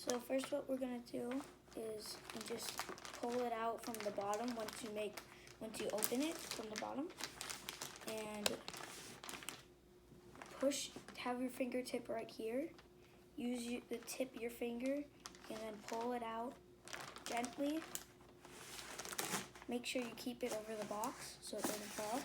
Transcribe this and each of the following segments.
So first what we're going to do is just pull it out from the bottom once you open it from the bottom. And have your fingertip right here. Use the tip of your finger and then pull it out gently. Make sure you keep it over the box so it doesn't fall.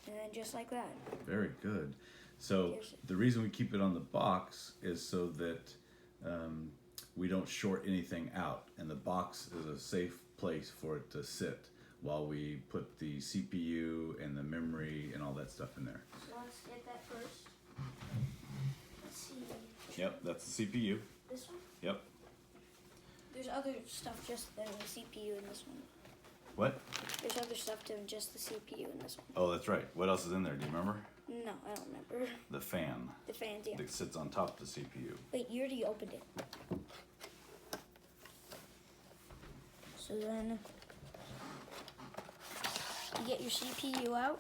And then just like that. Very good. So the reason we keep it on the box is so that we don't short anything out, and the box is a safe place for it to sit while we put the CPU and the memory and all that stuff in there. So let's get that first. Let's see. Yep, that's the CPU. This one? Yep. There's other stuff just than the CPU in this one. What? There's other stuff than just the CPU in this one. Oh, that's right. What else is in there? Do you remember? No, I don't remember. The fan. The fans, yeah. That sits on top of the CPU. Wait, you already opened it. So then you get your CPU out.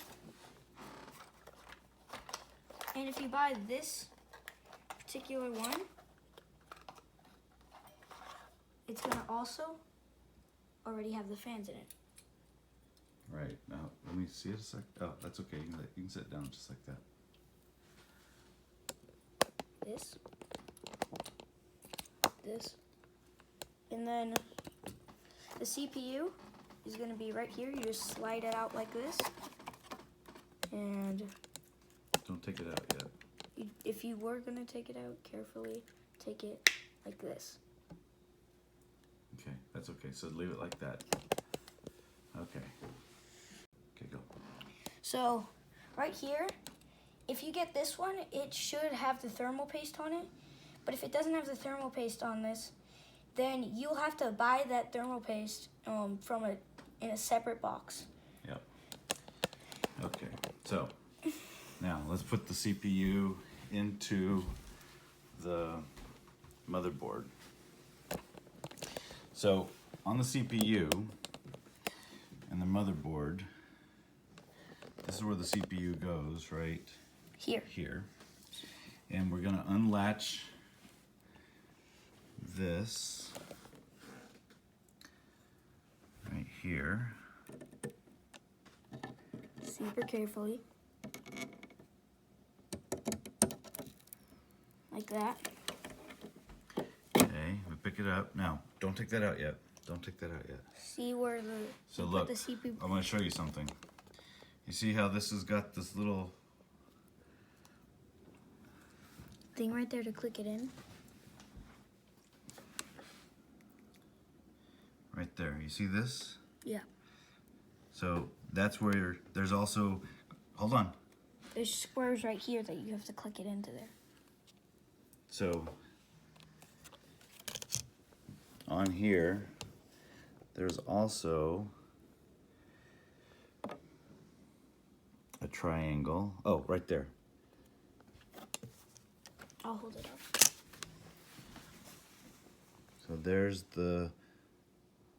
And if you buy this particular one, it's gonna also already have the fans in it. Right. Now, let me see it a sec. Oh, that's okay. You can sit down just like that. This, and then the CPU is going to be right here. You just slide it out like this, and Don't take it out yet. if you were going to take it out, carefully take it like this. Okay, that's okay. So leave it like that. Okay. Okay, go. So right here, if you get this one, it should have the thermal paste on it. But if it doesn't have the thermal paste on this, then you'll have to buy that thermal paste in a separate box. Yep. Okay, so now let's put the CPU into the motherboard. So on the CPU and the motherboard, this is where the CPU goes, right? Here. And we're gonna unlatch this right here. Super carefully. Like that. Okay, we pick it up. Now, don't take that out yet. Don't take that out yet. See where the So look, the CPU. I'm gonna show you something. You see how this has got this little thing right there to click it in. right there. You see this? Yeah. So that's where there's also, hold on. There's squares right here that you have to click it into there. So on here, there's also a triangle. Oh, right there. I'll hold it up. So there's the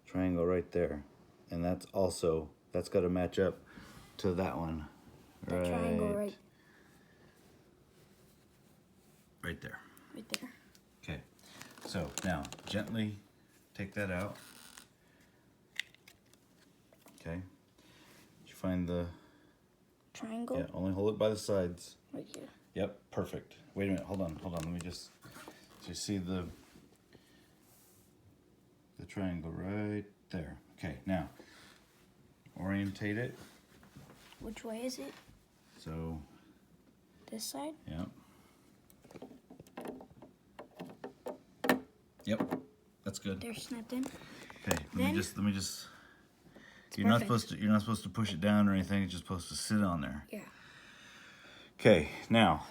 triangle right there. And that's got to match up to that one. The triangle right there. right there. Okay. So now gently take that out. Okay. Did you find the Triangle? Yeah, only hold it by the sides. Right here. Yep, perfect. Wait a minute, hold on. Let me just, so you see the triangle right there. Okay, now, orientate it. Which way is it? So, This side? yep. Yep, that's good. They're snapped in. Okay, let me just, It's you're not perfect. supposed to push it down or anything, it's just supposed to sit on there. Yeah. Okay, now,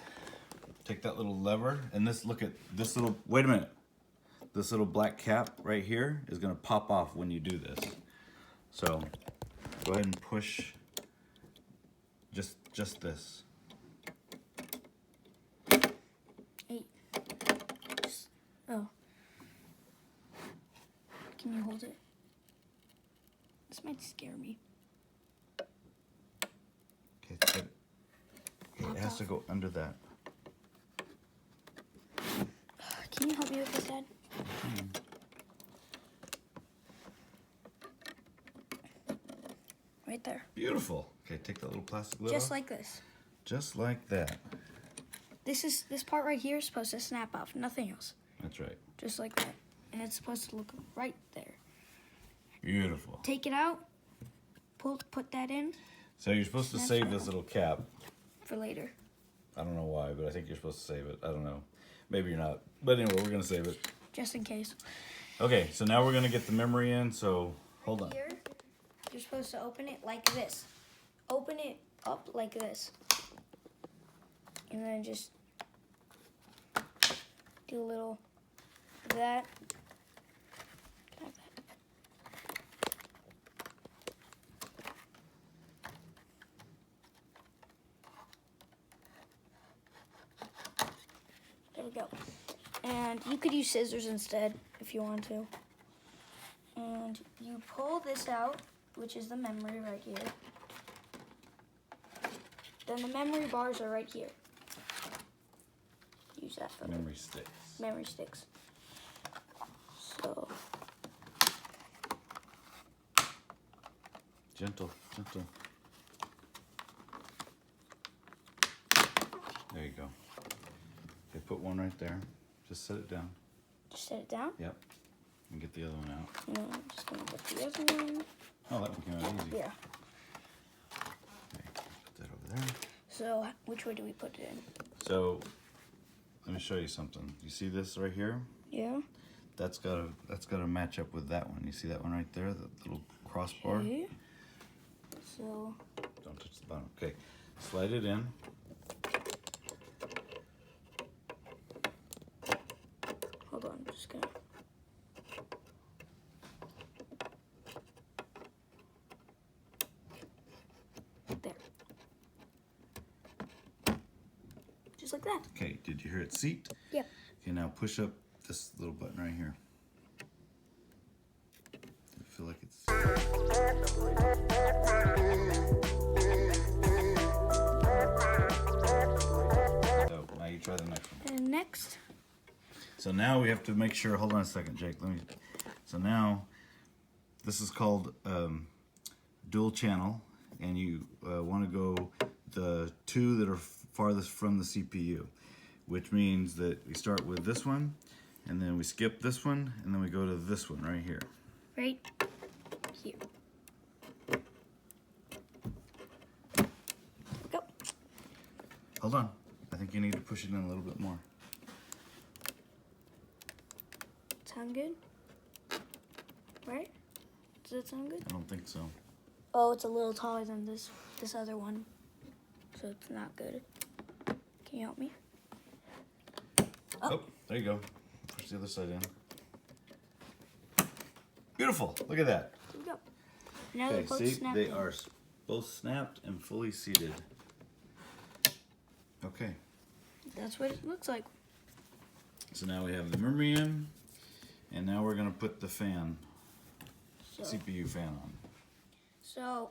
take that little lever, and look at this little, wait a minute. This little black cap right here is gonna pop off when you do this. So, go ahead and push just this. Oh. Can you hold it? This might scare me. Okay, it's good. Okay, it has to go under that. Can you help me with this, Dad? Beautiful. Okay, take that little plastic lid Just off. like this. Just like that. This part right here is supposed to snap off, nothing else. That's right. Just like that. And it's supposed to look right there. Beautiful. Take it out. Put that in So you're supposed to save this little cap. for later. I don't know why, but I think you're supposed to save it. I don't know. Maybe you're not. But anyway, we're going to save it. Just in case. Okay, so now we're going to get the memory in. So hold on. Here, you're supposed to open it like this. Open it up like this. And then just do a little of that. Have that. There we go. And you could use scissors instead if you want to. And you pull this out, which is the memory right here. Then the memory bars are right here. Use that for Memory sticks. memory sticks. So, Gentle, gentle. There you go. Okay, put one right there. Just set it down. just set it down. Yep. And get the other one out. And I'm just gonna put the other one. Oh, that one came out easy. Yeah. Okay, put that over there. So, which way do we put it in? So, let me show you something. You see this right here? Yeah. That's gotta match up with that one. You see that one right there? The little crossbar? Okay. So, Don't touch the bottom. Okay. Slide it in. hold on. I'm just gonna. There. Just like that. Okay, did you hear it seat? Yep. Okay, now push up this little button right here. I feel like it's... So, now you try the next one. And next, So now we have to make sure, hold on a second, Jake, so now, this is called dual channel, and you want to go the two that are farthest from the CPU, which means that we start with this one, and then we skip this one, and then we go to this one right here. right here. Go. Hold on, I think you need to push it in a little bit more. Sound good? Right? Does that sound good? I don't think so. Oh, it's a little taller than this other one, so it's not good. Can you help me? Oh, there you go. Push the other side in. Beautiful, look at that. Here we go. Now they're Okay, both see, snapped they in. are both snapped and fully seated. Okay, That's what it looks like. so now we have the memory in, and now we're gonna put the fan, So, CPU fan on. so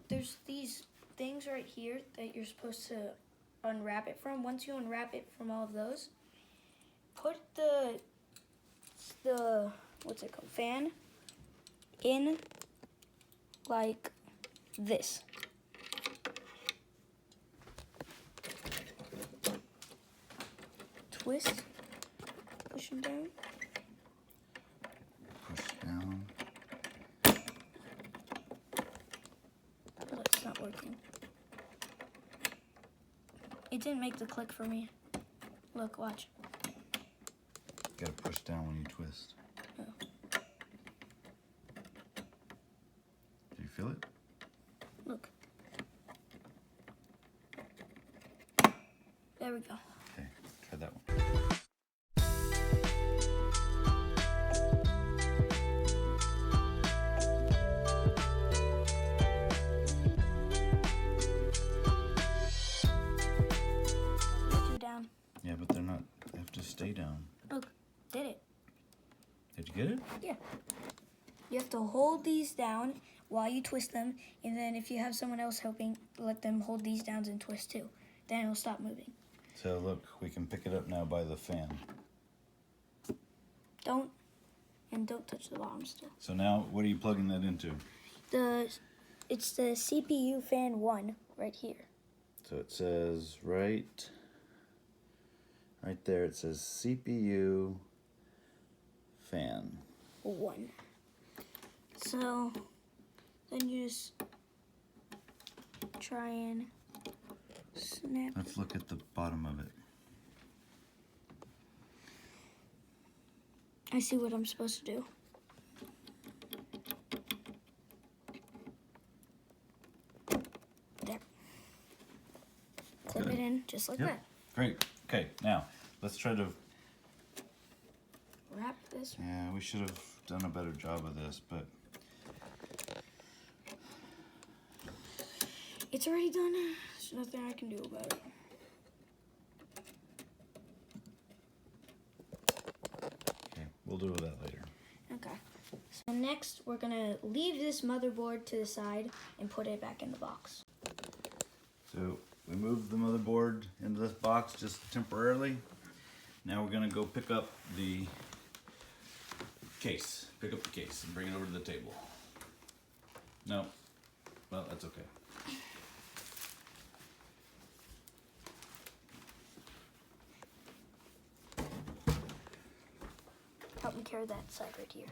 there's these things right here that you're supposed to unwrap it from. Once you unwrap it from all of those, put the what's it called, fan in like this. Twist, push them down. Push down. Oh, it's not working. It didn't make the click for me. Look, watch. Gotta push down when you twist. Oh. Do you feel it? Look. There we go. Okay, try that one. Two down. Yeah, but they're not, they have to stay down. Look, did it. Did you get it? Yeah. You have to hold these down while you twist them, and then if you have someone else helping, let them hold these down and twist too. Then it'll stop moving. So look, we can pick it up now by the fan. Don't touch the bottom still. So now, what are you plugging that into? The It's the CPU fan 1 right here. So it says right there, it says CPU fan. 1. So then you just try and snap. Let's look at the bottom of it. I see what I'm supposed to do. There. Clip Good. it in just like Yep. that. Great. Okay, now let's try to. Wrap this. Yeah, we should have done a better job of this, but It's already done. There's nothing I can do about it. okay, we'll do that later. Okay. So next, we're gonna leave this motherboard to the side and put it back in the box. So we moved the motherboard into this box just temporarily. Now we're gonna go pick up the case. Pick up the case and bring it over to the table. No, well, that's okay. Help me carry that side right here.